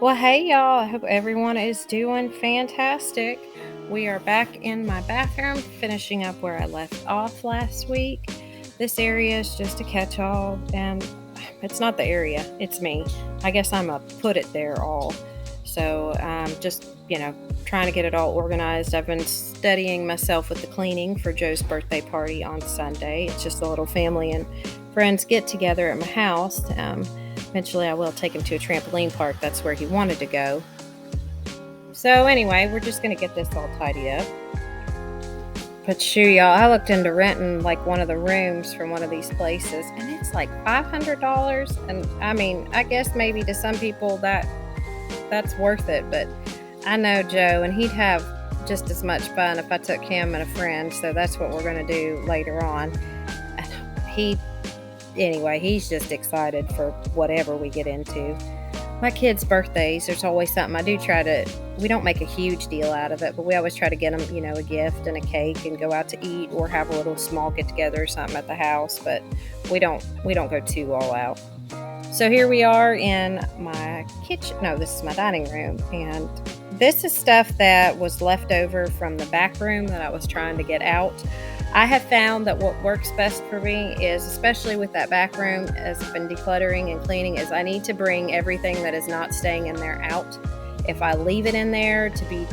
Well, hey y'all. I hope everyone is doing fantastic. We are back in my bathroom, finishing up where I left off last week. This area is just a catch all, and it's not the area, it's me. I guess I'm a put it there all. So, just trying to get it all organized. I've been studying myself with the cleaning for Joe's birthday party on Sunday. It's just a little family and friends get together at my house. Eventually, I will take him to a trampoline park. That's where he wanted to go. So, anyway, we're just going to get this all tidied up. But shoot, y'all, I looked into renting like one of the rooms from one of these places, and it's like $500. And I mean, I guess maybe to some people that's worth it, but I know Joe, and he'd have just as much fun if I took him and a friend. So that's what we're going to do later on. And he's just excited for whatever we get into. My kids' birthdays, there's always something. We don't make a huge deal out of it, but we always try to get them, a gift and a cake and go out to eat or have a little small get together or something at the house, but we don't go too all out. So here we are in my kitchen. No, this is my dining room, and this is stuff that was left over from the back room that I was trying to get out. I have found that what works best for me is, especially with that back room, as I've been decluttering and cleaning, is I need to bring everything that is not staying in there out. If I leave it in there to be,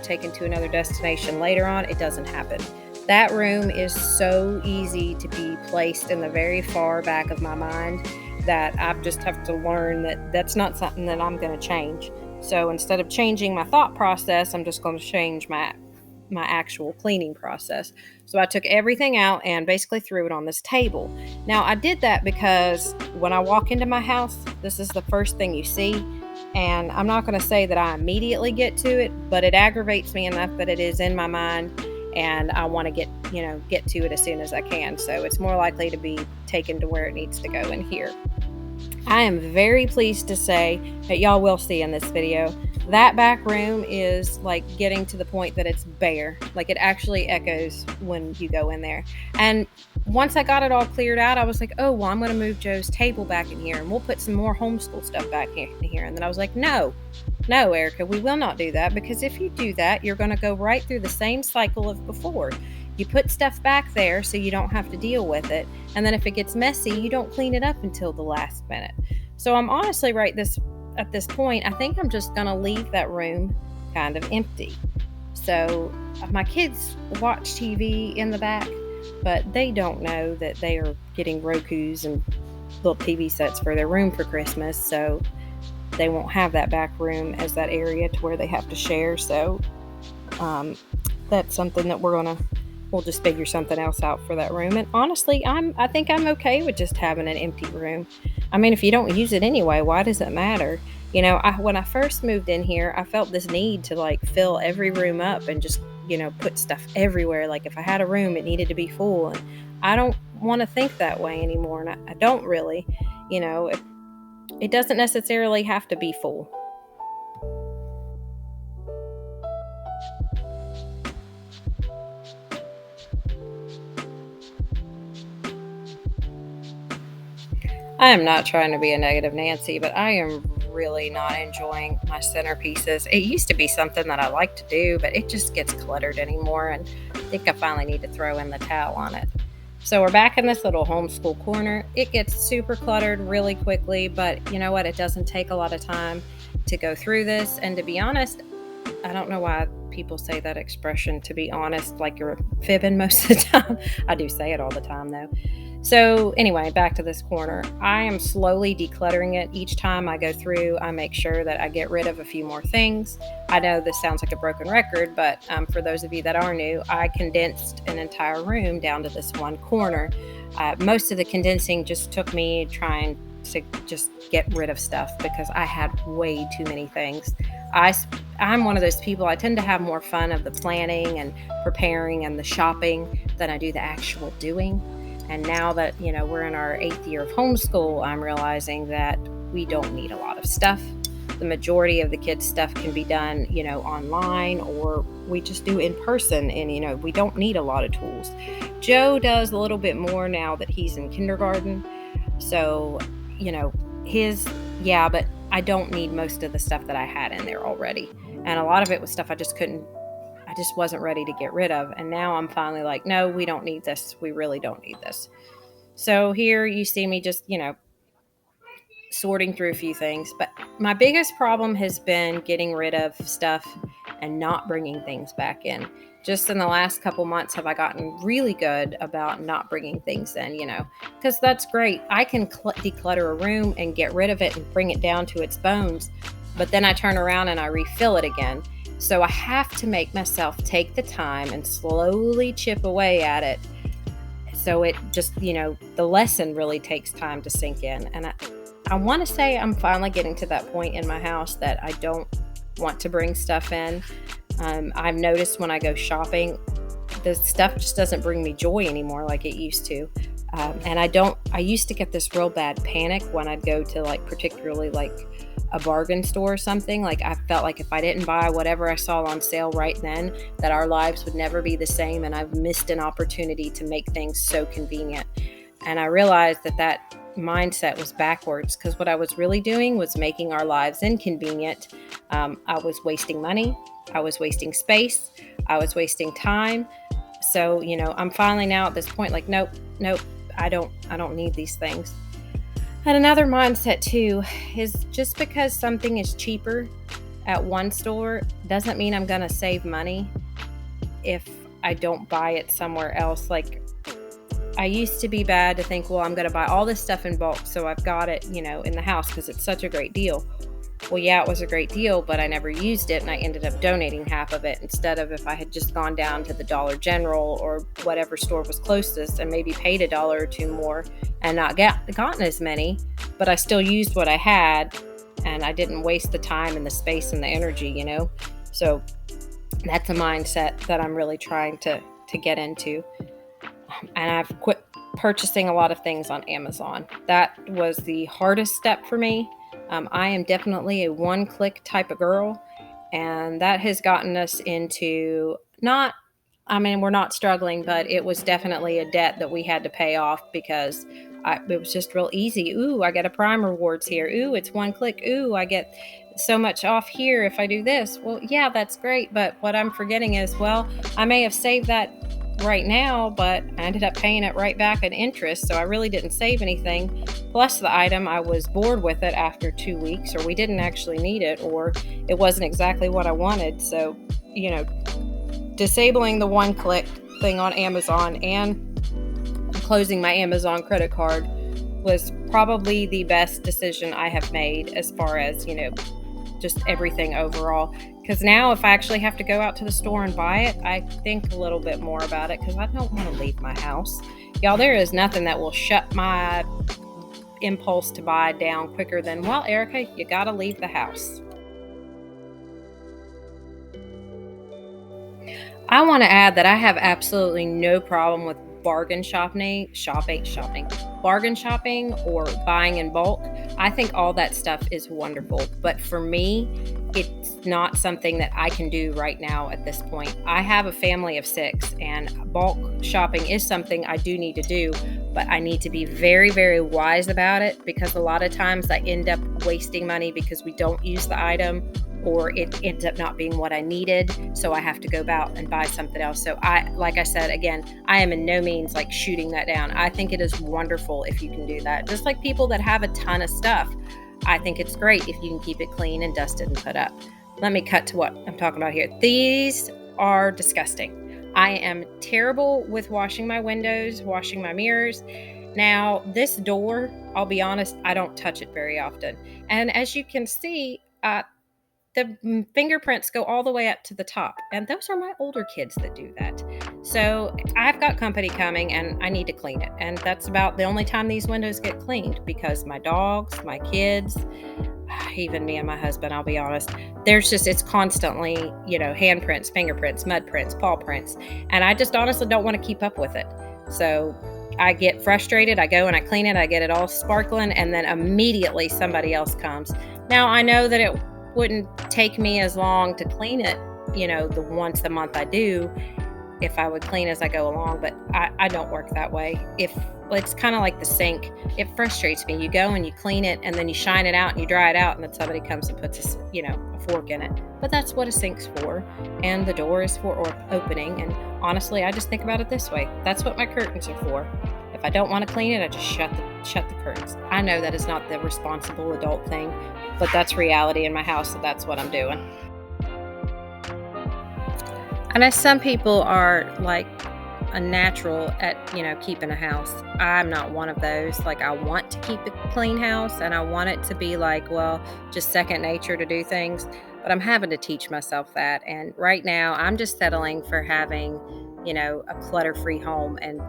taken to another destination later on, it doesn't happen. That room is so easy to be placed in the very far back of my mind that I just have to learn that that's not something that I'm going to change. So instead of changing my thought process, I'm just going to change my actual cleaning process. So I took everything out and basically threw it on this table. Now I did that because when I walk into my house, this is the first thing you see. And I'm not going to say that I immediately get to it, but it aggravates me enough that it is in my mind and I want to get to it as soon as I can. So it's more likely to be taken to where it needs to go in here. I am very pleased to say that y'all will see in this video that back room is like getting to the point that it's bare. Like it actually echoes when you go in there. And once I got it all cleared out, I was like, oh, well, I'm going to move Joe's table back in here and we'll put some more homeschool stuff back in here. And then I was like, no, Erica, we will not do that, because if you do that, you're going to go right through the same cycle of before. You put stuff back there so you don't have to deal with it. And then if it gets messy, you don't clean it up until the last minute. So I'm honestly at this point, I think I'm just going to leave that room kind of empty. So my kids watch TV in the back, but they don't know that they are getting Rokus and little TV sets for their room for Christmas. So they won't have that back room as that area to where they have to share. So that's something that we'll just figure something else out for that room. And honestly, I think I'm okay with just having an empty room. I mean, if you don't use it anyway, why does it matter? When I first moved in here, I felt this need to like fill every room up and just, put stuff everywhere. Like if I had a room, it needed to be full. And I don't want to think that way anymore. And I don't really, it doesn't necessarily have to be full. I am not trying to be a negative Nancy, but I am really not enjoying my centerpieces. It used to be something that I like to do, but it just gets cluttered anymore, and I think I finally need to throw in the towel on it. So we're back in this little homeschool corner. It gets super cluttered really quickly, but you know what? It doesn't take a lot of time to go through this. And to be honest, I don't know why people say that expression, to be honest, like you're fibbing most of the time. I do say it all the time, though. So anyway, back to this corner. I am slowly decluttering it. Each time I go through, I make sure that I get rid of a few more things. I know this sounds like a broken record, but for those of you that are new, I condensed an entire room down to this one corner. Most of the condensing just took me trying to just get rid of stuff because I had way too many things. I'm one of those people, I tend to have more fun of the planning and preparing and the shopping than I do the actual doing. And now that, we're in our 8th year of homeschool, I'm realizing that we don't need a lot of stuff. The majority of the kids' stuff can be done, online, or we just do in person. And, we don't need a lot of tools. Joe does a little bit more now that he's in kindergarten. So, but I don't need most of the stuff that I had in there already. And a lot of it was stuff I just wasn't ready to get rid of. And now I'm finally like, no, we don't need this. We really don't need this. So here you see me just, sorting through a few things. But my biggest problem has been getting rid of stuff and not bringing things back in. Just in the last couple months have I gotten really good about not bringing things in, because that's great. I can declutter a room and get rid of it and bring it down to its bones, but then I turn around and I refill it again. So I have to make myself take the time and slowly chip away at it. So it just, the lesson really takes time to sink in. And I want to say I'm finally getting to that point in my house that I don't want to bring stuff in. I've noticed when I go shopping, the stuff just doesn't bring me joy anymore like it used to. And I used to get this real bad panic when I'd go to particularly a bargain store or something. Like I felt like if I didn't buy whatever I saw on sale right then, that our lives would never be the same. And I've missed an opportunity to make things so convenient. And I realized that mindset was backwards, because what I was really doing was making our lives inconvenient. I was wasting money. I was wasting space. I was wasting time. So, I'm finally now at this point like, nope, I don't need these things. And another mindset too is just because something is cheaper at one store doesn't mean I'm going to save money if I don't buy it somewhere else. Like I used to be bad to think, well, I'm going to buy all this stuff in bulk, so I've got it, in the house because it's such a great deal. Well, yeah, it was a great deal, but I never used it, and I ended up donating half of it instead of if I had just gone down to the Dollar General or whatever store was closest and maybe paid $1 or $2 more and not gotten as many, but I still used what I had, and I didn't waste the time and the space and the energy, So that's a mindset that I'm really trying to get into. And I've quit purchasing a lot of things on Amazon. That was the hardest step for me. I am definitely a one-click type of girl, and that has gotten us into we're not struggling, but it was definitely a debt that we had to pay off because it was just real easy. Ooh, I get a Prime rewards here. Ooh, it's one click. Ooh, I get so much off here if I do this. Well, yeah, that's great, but what I'm forgetting is, well, I may have saved that right now, but I ended up paying it right back in interest, so I really didn't save anything. Plus the item, I was bored with it after 2 weeks, or we didn't actually need it, or it wasn't exactly what I wanted. So, disabling the one-click thing on Amazon and closing my Amazon credit card was probably the best decision I have made as far as, just everything overall. Because now if I actually have to go out to the store and buy it, I think a little bit more about it because I don't want to leave my house. Y'all, there is nothing that will shut my impulse to buy down quicker than, well, Erica, you got to leave the house. I want to add that I have absolutely no problem with bargain shopping, or buying in bulk. I think all that stuff is wonderful. But for me, it's not something that I can do right now at this point. I have a family of 6, and bulk shopping is something I do need to do, but I need to be very, very wise about it because a lot of times I end up wasting money because we don't use the item, or it ends up not being what I needed, so I have to go out and buy something else. So like I said, again, I am in no means shooting that down. I think it is wonderful if you can do that. Just like people that have a ton of stuff, I think it's great if you can keep it clean and dusted and put up. Let me cut to what I'm talking about here. These are disgusting. I am terrible with washing my windows, washing my mirrors. Now, this door, I'll be honest, I don't touch it very often. And as you can see, the fingerprints go all the way up to the top, and those are my older kids that do that. So I've got company coming and I need to clean it, and that's about the only time these windows get cleaned because my dogs, my kids, even me and my husband, I'll be honest, it's constantly, handprints, fingerprints, mud prints, paw prints, and I just honestly don't want to keep up with it. So I get frustrated, I go and I clean it, I get it all sparkling, and then immediately somebody else comes. Now I know that it wouldn't take me as long to clean it, the once a month I do, if I would clean as I go along, but I don't work that way. If it's kind of like the sink. It frustrates me. You go and you clean it, and then you shine it out and you dry it out, and then somebody comes and puts a fork in it. But that's what a sink's for, and the door is for opening. And honestly, I just think about it this way: that's what my curtains are for. If I don't want to clean it, I just shut the curtains. I know that is not the responsible adult thing, but that's reality in my house, so that's what I'm doing. I know some people are like a natural at, keeping a house. I'm not one of those. Like, I want to keep a clean house, and I want it to be like, well, just second nature to do things. But I'm having to teach myself that. And right now, I'm just settling for having, a clutter-free home. And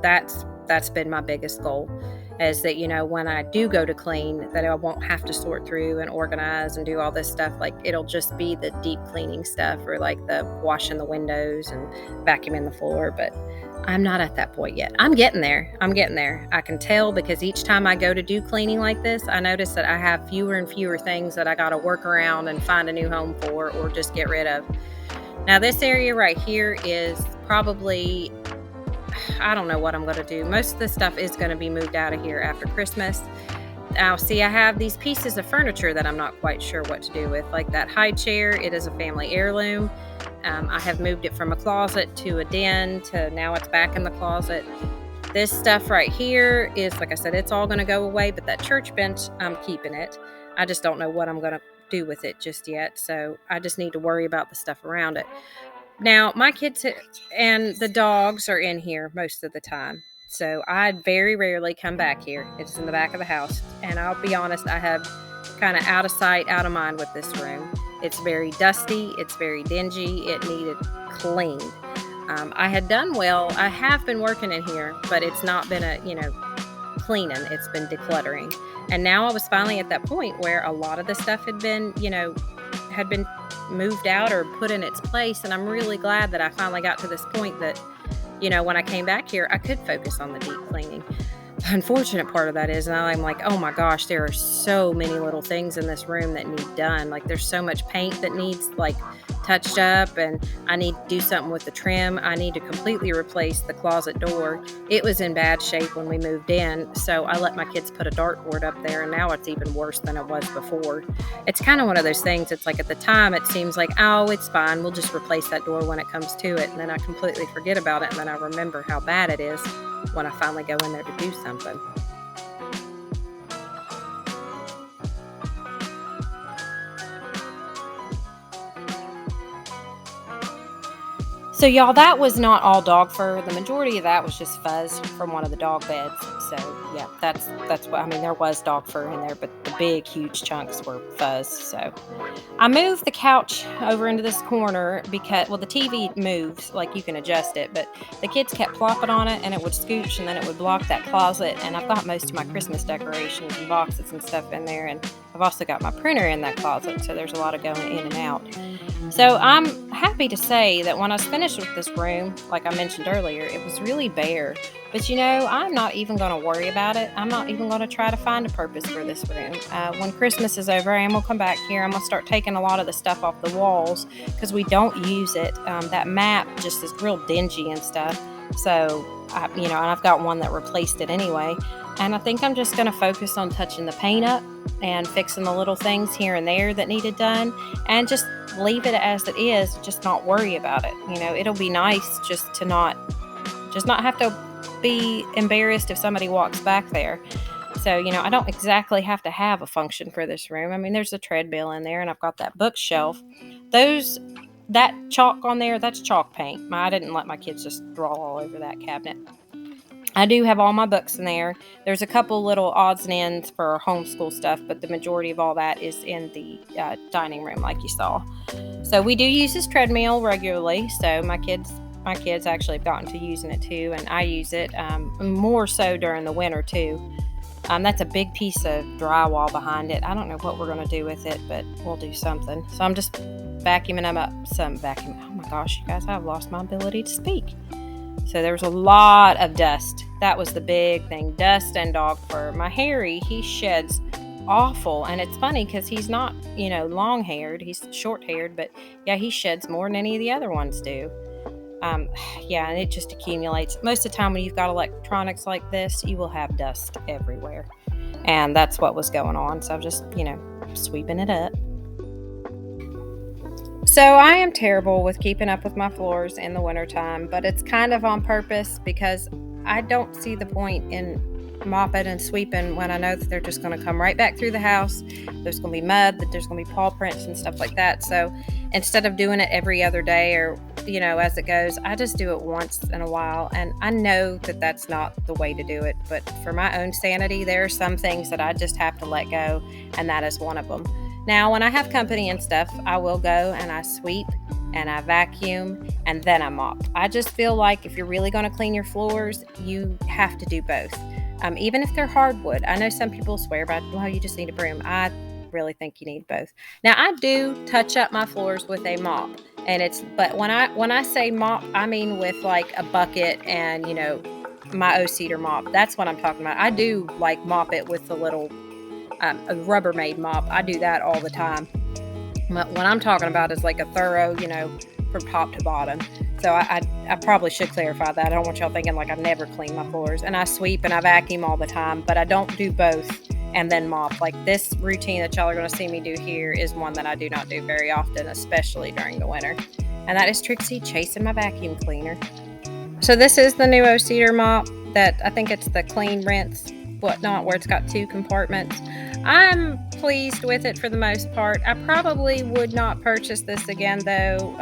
that's been my biggest goal, is that, when I do go to clean, that I won't have to sort through and organize and do all this stuff. Like, it'll just be the deep cleaning stuff, or like the washing the windows and vacuuming the floor. But I'm not at that point yet. I'm getting there. I can tell, because each time I go to do cleaning like this, I notice that I have fewer and fewer things that I got to work around and find a new home for, or just get rid of. Now, this area right here is probably, I don't know what I'm going to do. Most of the stuff is going to be moved out of here after Christmas. Now, see, I have these pieces of furniture that I'm not quite sure what to do with. Like that high chair, it is a family heirloom. I have moved it from a closet to a den to now it's back in the closet. This stuff right here is, like I said, it's all going to go away, but that church bench, I'm keeping it. I just don't know what I'm going to do with it just yet. So I just need to worry about the stuff around it. Now, my kids and the dogs are in here most of the time. So I very rarely come back here. It's in the back of the house. And I'll be honest, I have kind of out of sight, out of mind with this room. It's very dusty. It's very dingy. It needed cleaned. I had done well. I have been working in here, but it's not been cleaning. It's been decluttering. And now I was finally at that point where a lot of the stuff had been moved out or put in its place. And I'm really glad that I finally got to this point that, when I came back here, I could focus on the deep cleaning. The unfortunate part of that is now I'm like, oh my gosh, there are so many little things in this room that need done. Like, there's so much paint that needs touched up, and I need to do something with the trim. I need to completely replace the closet door. It was in bad shape when we moved in, so I let my kids put a dartboard up there, and now it's even worse than it was before. It's kind of one of those things. It's like, at the time it seems like, oh, it's fine, we'll just replace that door when it comes to it, and then I completely forget about it, and then I remember how bad it is when I finally go in there to do something. So y'all, that was not all dog fur. The majority of that was just fuzz from one of the dog beds. So yeah, that's what I mean. There was dog fur in there, but the big, huge chunks were fuzz. So I moved the couch over into this corner because, well, the TV moves, like you can adjust it, but the kids kept plopping on it and it would scooch and then it would block that closet. And I've got most of my Christmas decorations and boxes and stuff in there. And I've also got my printer in that closet. So there's a lot of going in and out. So I'm happy to say that when I was finished with this room, like I mentioned earlier, it was really bare. But I'm not even going to worry about it. I'm not even going to try to find a purpose for this room. When Christmas is over, I'm going to come back here. I'm going to start taking a lot of the stuff off the walls because we don't use it. That map just is real dingy and stuff. So, and I've got one that replaced it anyway. And I think I'm just going to focus on touching the paint up and fixing the little things here and there that needed done, and just leave it as it is, just not worry about it. It'll be nice just to not have to be embarrassed if somebody walks back there. So, I don't exactly have to have a function for this room. I mean, there's a treadmill in there, and I've got that bookshelf. That chalk on there, that's chalk paint. I didn't let my kids just draw all over that cabinet. I do have all my books in there. There's a couple little odds and ends for homeschool stuff, but the majority of all that is in the dining room, like you saw. So we do use this treadmill regularly. So my kids actually have gotten to using it too, and I use it more so during the winter too. That's a big piece of drywall behind it. I don't know what we're going to do with it, but we'll do something. So I'm just vacuuming up some vacuum. Oh my gosh, you guys, I've lost my ability to speak. So there was a lot of dust. That was the big thing, dust and dog fur. My Harry, he sheds awful. And it's funny because he's not, long-haired. He's short-haired, but yeah, he sheds more than any of the other ones do. Um, yeah, and it just accumulates. Most of the time when you've got electronics like this, you will have dust everywhere. And that's what was going on. So I'm just, sweeping it up. So I am terrible with keeping up with my floors in the wintertime, but it's kind of on purpose because I don't see the point in mopping and sweeping when I know that they're just going to come right back through the house. There's going to be mud, that there's going to be paw prints and stuff like that. So instead of doing it every other day or, as it goes, I just do it once in a while. And I know that that's not the way to do it, but for my own sanity, there are some things that I just have to let go, and that is one of them. Now, when I have company and stuff, I will go and I sweep and I vacuum and then I mop. I just feel like if you're really going to clean your floors, you have to do both. Even if they're hardwood. I know some people swear by, well, you just need a broom. I really think you need both. Now, I do touch up my floors with a mop, but when I say mop, I mean with like a bucket and my O-cedar mop. That's what I'm talking about. I do like mop it with the little a Rubbermaid mop. I do that all the time. What I'm talking about is like a thorough, from top to bottom. So I probably should clarify that. I don't want y'all thinking like I never clean my floors. And I sweep and I vacuum all the time, but I don't do both and then mop. Like this routine that y'all are going to see me do here is one that I do not do very often, especially during the winter. And that is Trixie chasing my vacuum cleaner. So this is the new O-cedar mop that I think it's the clean, rinse, whatnot, where it's got 2 compartments. I'm pleased with it for the most part. I probably would not purchase this again though,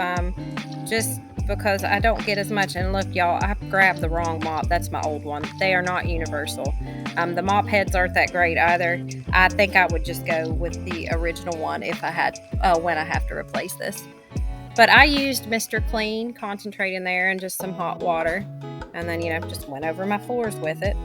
just because I don't get as much. And look, y'all, I grabbed the wrong mop. That's my old one. They are not universal. The mop heads aren't that great either. I think I would just go with the original one if I had when I have to replace this. But I used Mr. Clean concentrate in there and just some hot water, and then just went over my floors with it.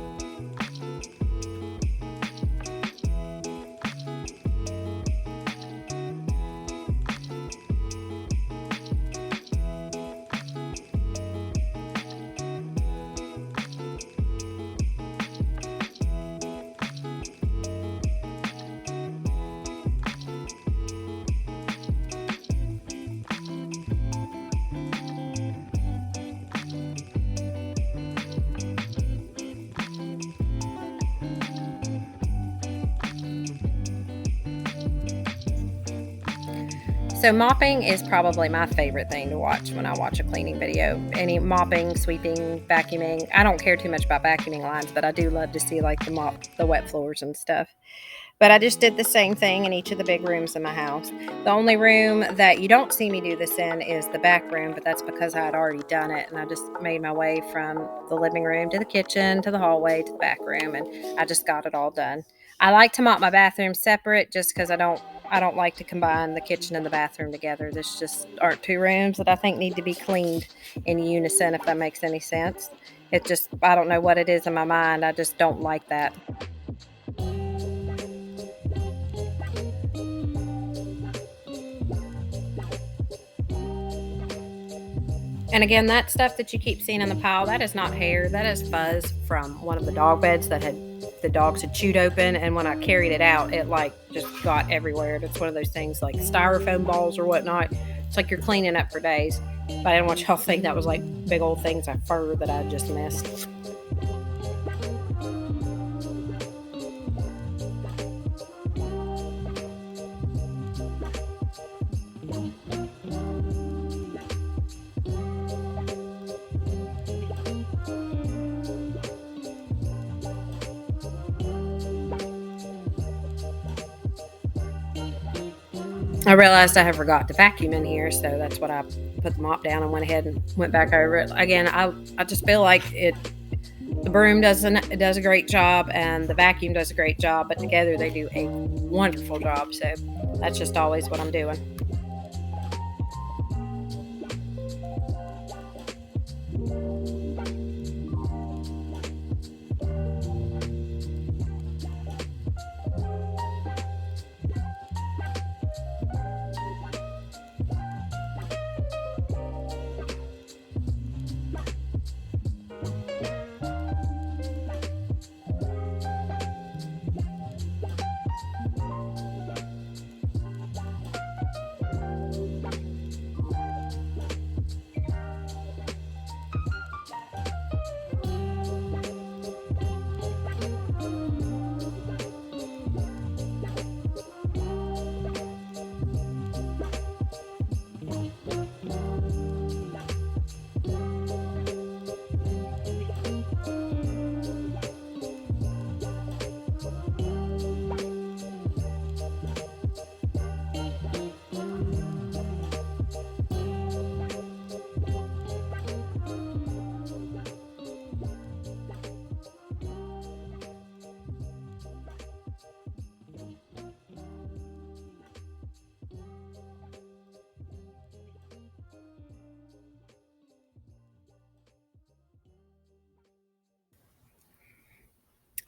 So mopping is probably my favorite thing to watch when I watch a cleaning video. Any mopping, sweeping, vacuuming. I don't care too much about vacuuming lines, but I do love to see like the wet floors and stuff. But I just did the same thing in each of the big rooms in my house. The only room that you don't see me do this in is the back room, but that's because I had already done it. And I just made my way from the living room to the kitchen to the hallway to the back room, and I just got it all done. I like to mop my bathroom separate just because I don't like to combine the kitchen and the bathroom together. This just aren't 2 rooms that I think need to be cleaned in unison, if that makes any sense. It just, I don't know what it is in my mind. I just don't like that. And again, that stuff that you keep seeing in the pile, that is not hair. That is fuzz from one of the dog beds that the dogs had chewed open. And when I carried it out, it like just got everywhere. It's one of those things like styrofoam balls or whatnot. It's like you're cleaning up for days. But I didn't want y'all to think that was like big old things of fur that I just missed. I realized I had forgot to vacuum in here, so that's what I put the mop down and went ahead and went back over it. Again, I just feel like the broom does a great job and the vacuum does a great job, but together they do a wonderful job. So that's just always what I'm doing.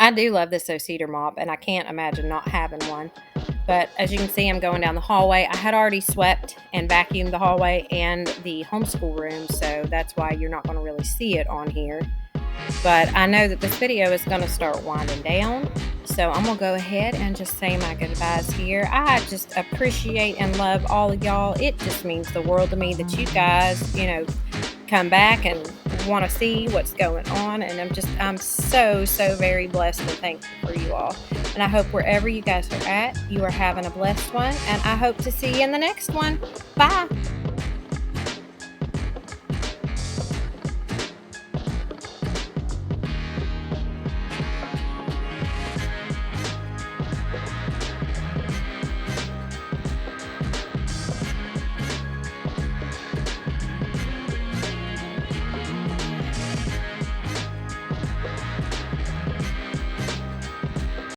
I do love this cedar mop, and I can't imagine not having one. But as you can see, I'm going down the hallway. I had already swept and vacuumed the hallway and the homeschool room, so that's why you're not going to really see it on here. But I know that this video is going to start winding down, so I'm going to go ahead and just say my goodbyes here. I just appreciate and love all of y'all. It just means the world to me that you guys, come back and want to see what's going on, and I'm so very blessed and thankful for you all. And I hope wherever you guys are at, you are having a blessed one, and I hope to see you in the next one. Bye.